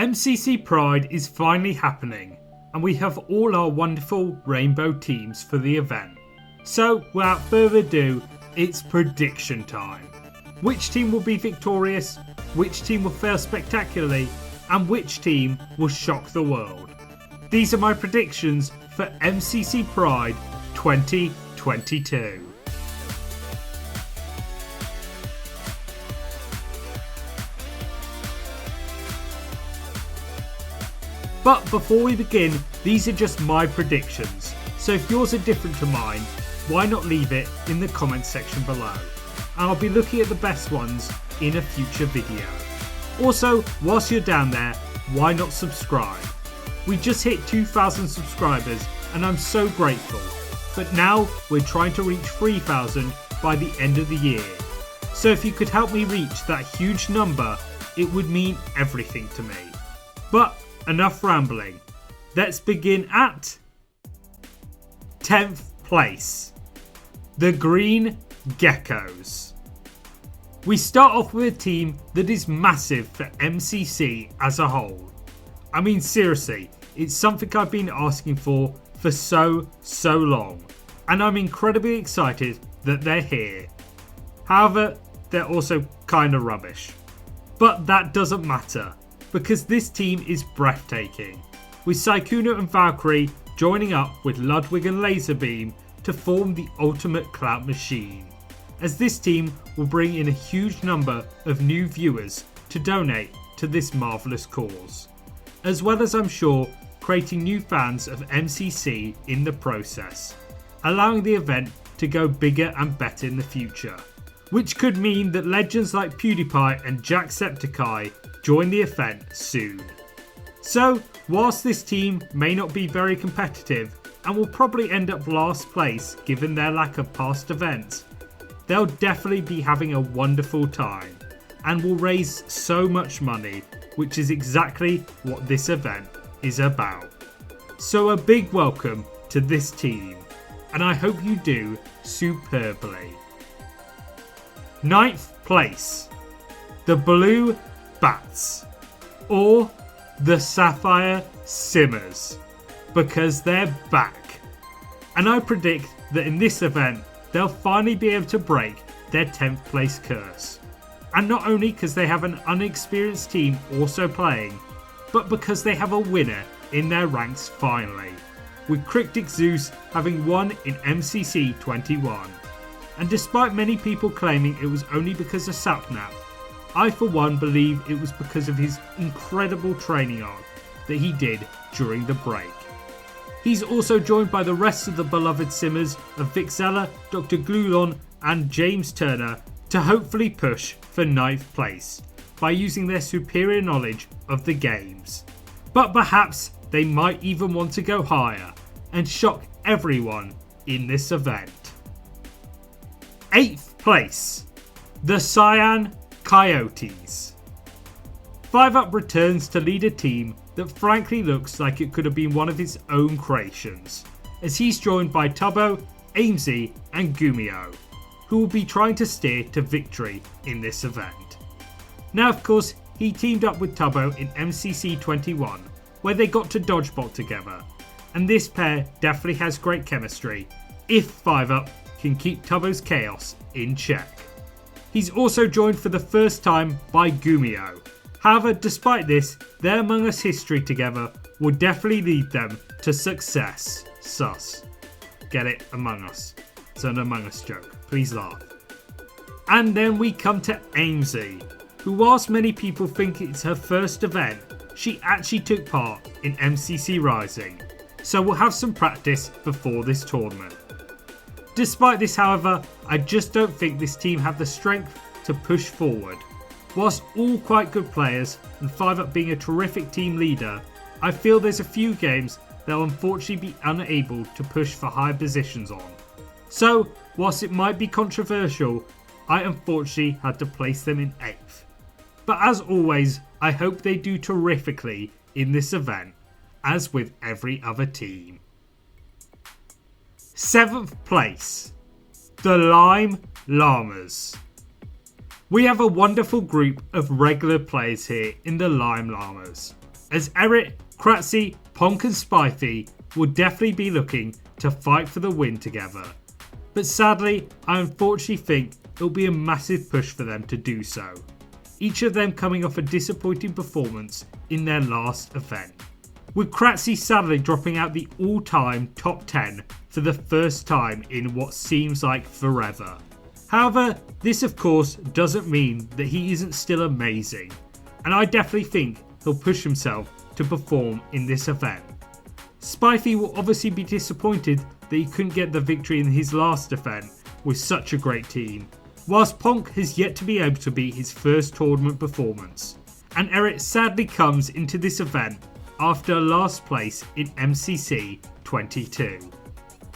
MCC Pride is finally happening, and we have all our wonderful rainbow teams for the event. So without further ado, it's prediction time. Which team will be victorious, which team will fail spectacularly, and which team will shock the world? These are my predictions for MCC Pride 2022. But before we begin, these are just my predictions, so if yours are different to mine, why not leave it in the comments section below, and I'll be looking at the best ones in a future video. Also, whilst you're down there, why not subscribe? We just hit 2,000 subscribers and I'm so grateful, but now we're trying to reach 3,000 by the end of the year. So if you could help me reach that huge number, it would mean everything to me. But enough rambling. Let's begin at 10th place. The Green Geckos. We start off with a team that is massive for MCC as a whole. I mean seriously, it's something I've been asking for so long, and I'm incredibly excited that they're here. However, they're also kinda rubbish. But that doesn't matter, because this team is breathtaking, with Sykkuno and Valkyrae joining up with Ludwig and Laserbeam to form the ultimate clout machine, as this team will bring in a huge number of new viewers to donate to this marvellous cause, as well as I'm sure creating new fans of MCC in the process, allowing the event to go bigger and better in the future, which could mean that legends like PewDiePie and Jacksepticeye join the event soon. So, whilst this team may not be very competitive and will probably end up last place given their lack of past events, they'll definitely be having a wonderful time and will raise so much money, which is exactly what this event is about. So a big welcome to this team, and I hope you do superbly. 9th place, the Blue Bats, or the Sapphire Simmers, because they're back. And I predict that in this event, they'll finally be able to break their 10th place curse. And not only because they have an unexperienced team also playing, but because they have a winner in their ranks finally, with Cryptic Zeus having won in MCC 21. And despite many people claiming it was only because of Sapnap, I for one believe it was because of his incredible training arc that he did during the break. He's also joined by the rest of the beloved Simmers of Vixella, Dr. Glulon and James Turner to hopefully push for 9th place by using their superior knowledge of the games. But perhaps they might even want to go higher and shock everyone in this event. 8th place, the Cyan Coyotes. 5UP returns to lead a team that frankly looks like it could have been one of his own creations, as he's joined by Tubbo, Amesy and Gumio, who will be trying to steer to victory in this event. Now of course, he teamed up with Tubbo in MCC 21, where they got to dodgebot together, and this pair definitely has great chemistry if 5UP can keep Tubbo's chaos in check. He's also joined for the first time by Gumio. However, despite this, their Among Us history together will definitely lead them to success. Sus. Get it? Among Us. It's an Among Us joke. Please laugh. And then we come to Amesy, who whilst many people think it's her first event, she actually took part in MCC Rising, so we'll have some practice before this tournament. Despite this, however, I just don't think this team have the strength to push forward. Whilst all quite good players and 5UP being a terrific team leader, I feel there's a few games they'll unfortunately be unable to push for high positions on. So, whilst it might be controversial, I unfortunately had to place them in 8th. But as always, I hope they do terrifically in this event, as with every other team. 7th place, the Llamas. We have a wonderful group of regular players here in the Llamas, as Eric, Kratzy, Ponk and Spifey will definitely be looking to fight for the win together. But sadly, I unfortunately think it'll be a massive push for them to do so, each of them coming off a disappointing performance in their last event, with Kratzy sadly dropping out the all-time top 10 for the first time in what seems like forever. However, this of course doesn't mean that he isn't still amazing, and I definitely think he'll push himself to perform in this event. Spifey will obviously be disappointed that he couldn't get the victory in his last event with such a great team, whilst Ponk has yet to be able to beat his first tournament performance, and Eric sadly comes into this event after last place in MCC 22.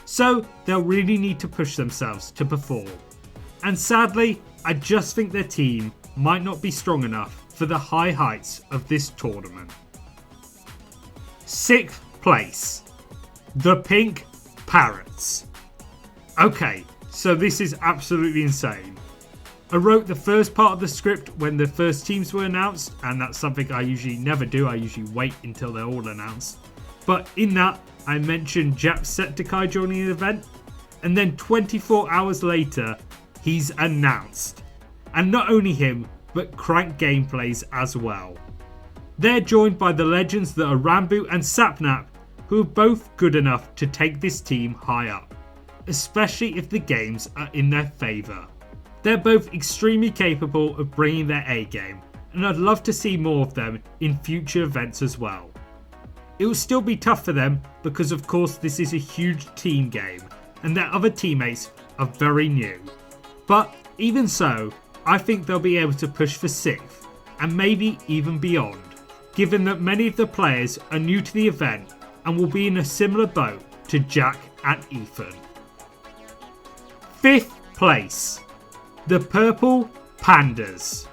So they'll really need to push themselves to perform, and sadly I just think their team might not be strong enough for the high heights of this tournament. 6th place, the Pink Parrots. Okay, so this is absolutely insane. I wrote the first part of the script when the first teams were announced, and that's something I usually never do. I usually wait until they're all announced. But in that, I mentioned Jacksepticeye joining the event, and then 24 hours later, he's announced. And not only him, but Crank Gameplays as well. They're joined by the legends that are Ranboo and Sapnap, who are both good enough to take this team high up, especially if the games are in their favour. They're both extremely capable of bringing their A game, and I'd love to see more of them in future events as well. It will still be tough for them because of course this is a huge team game and their other teammates are very new. But even so, I think they'll be able to push for 6th and maybe even beyond, given that many of the players are new to the event and will be in a similar boat to Jack and Ethan. 5th place, the Purple Pandas.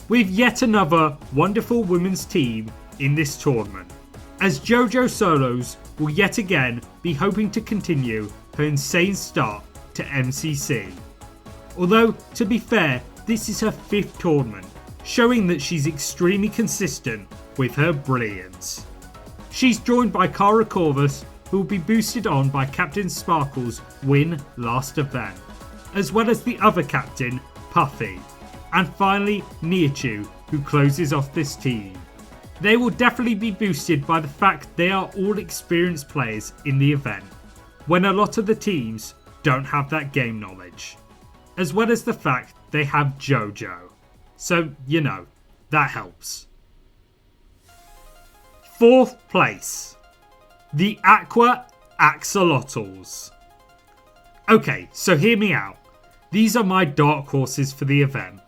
With yet another wonderful women's team in this tournament, as JoJo Solos will yet again be hoping to continue her insane start to MCC. Although, to be fair, this is her 5th tournament, showing that she's extremely consistent with her brilliance. She's joined by Kara Corvus, who will be boosted on by Captain Sparkle's win last event, as well as the other captain, Puffy, and finally Niachu, who closes off this team. They will definitely be boosted by the fact they are all experienced players in the event, when a lot of the teams don't have that game knowledge, as well as the fact they have JoJo. So, you know, that helps. 4th place, the Aqua Axolotls. Okay, so hear me out. These are my dark horses for the event.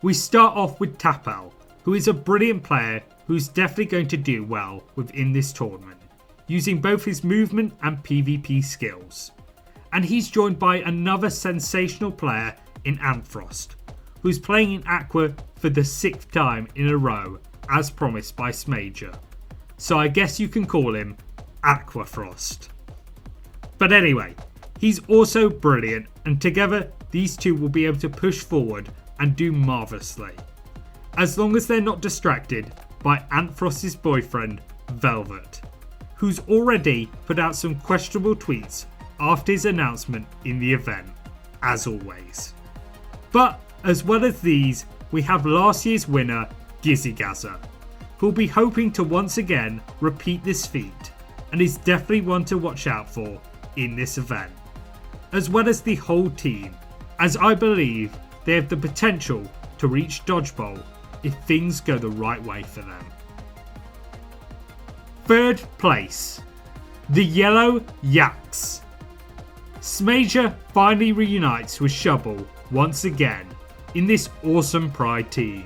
We start off with Tapel, who is a brilliant player who's definitely going to do well within this tournament, using both his movement and PvP skills. And he's joined by another sensational player in Antfrost, who's playing in Aqua for the 6th time in a row, as promised by Smager. So I guess you can call him Aquafrost. But anyway, he's also brilliant, and together these two will be able to push forward and do marvellously, as long as they're not distracted by Antfrost's boyfriend, Velvet, who's already put out some questionable tweets after his announcement in the event, as always. But as well as these, we have last year's winner, Gizzygazer, who'll be hoping to once again repeat this feat, and is definitely one to watch out for in this event, as well as the whole team, as I believe they have the potential to reach Dodgeball if things go the right way for them. 3rd place, the Yellow Yaks. Smager finally reunites with Shovel once again in this awesome Pride team,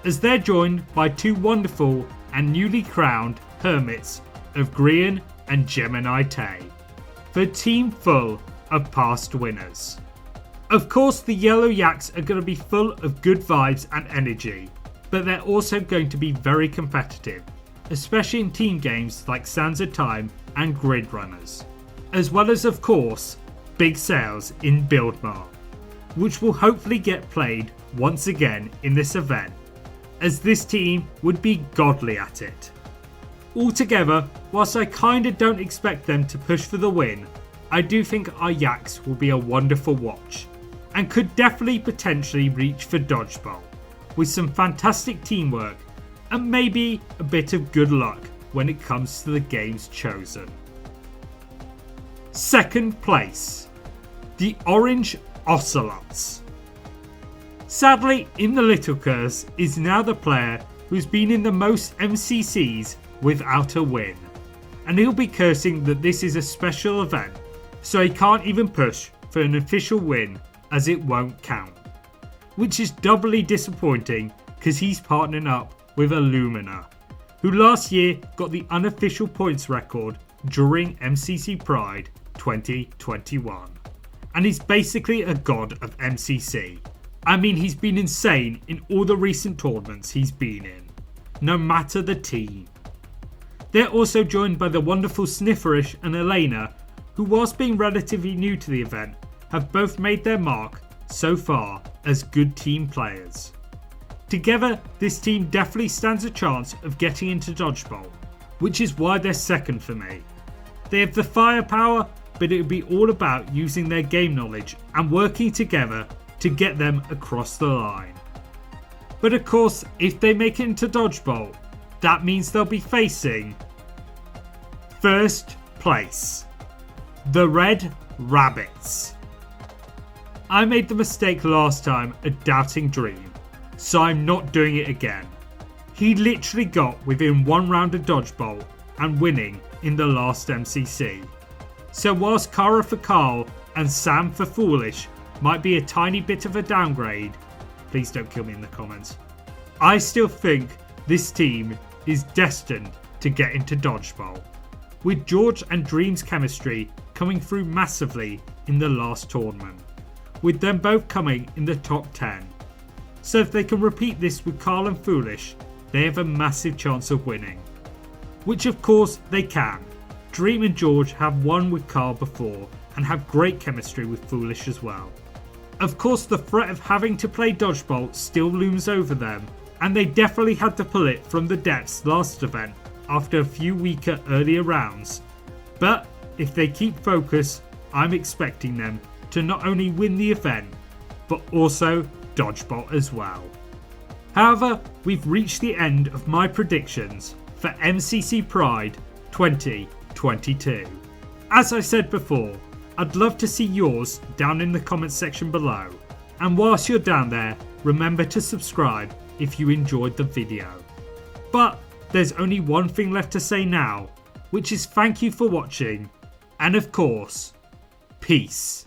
as they're joined by 2 wonderful and newly crowned hermits of Grian and Gemini Tay, for a team full of past winners. Of course, the Yellow Yaks are going to be full of good vibes and energy, but they're also going to be very competitive, especially in team games like Sands of Time and Grid Runners, as well as of course big sales in Buildmart, which will hopefully get played once again in this event, as this team would be godly at it. Altogether, whilst I kinda don't expect them to push for the win, I do think our Yaks will be a wonderful watch, and could definitely potentially reach for Dodgeball, with some fantastic teamwork and maybe a bit of good luck when it comes to the games chosen. Second place, the Orange OCElots. Sadly, in the Little Curse is now the player who's been in the most MCCs without a win, and he'll be cursing that this is a special event, so he can't even push for an official win as it won't count. Which is doubly disappointing because he's partnering up with Illumina, who last year got the unofficial points record during MCC Pride 2021. And he's basically a god of MCC. I mean, he's been insane in all the recent tournaments he's been in, no matter the team. They're also joined by the wonderful Snifferish and Elena, who whilst being relatively new to the event, have both made their mark so far as good team players. Together, this team definitely stands a chance of getting into Dodgeball, which is why they're second for me. They have the firepower, but it would be all about using their game knowledge and working together to get them across the line. But of course, if they make it into Dodgeball, that means they'll be facing first place, the Red Rabbits. I made the mistake last time of doubting Dream, so I'm not doing it again. He literally got within one round of Dodgeball and winning in the last MCC. So whilst Kara for Carl and Sam for Foolish might be a tiny bit of a downgrade, please don't kill me in the comments, I still think this team is destined to get into Dodgeball, with George and Dream's chemistry coming through massively in the last tournament, with them both coming in the top 10. So if they can repeat this with Carl and Foolish, they have a massive chance of winning. Which of course they can. Dream and George have won with Carl before and have great chemistry with Foolish as well. Of course, the threat of having to play Dodgeball still looms over them, and they definitely had to pull it from the depths last event after a few weaker earlier rounds. But if they keep focus, I'm expecting them to not only win the event, but also Dodgeball as well. However, we've reached the end of my predictions for MCC Pride 2022. As I said before, I'd love to see yours down in the comments section below. And whilst you're down there, remember to subscribe if you enjoyed the video. But there's only one thing left to say now, which is thank you for watching, and of course, peace.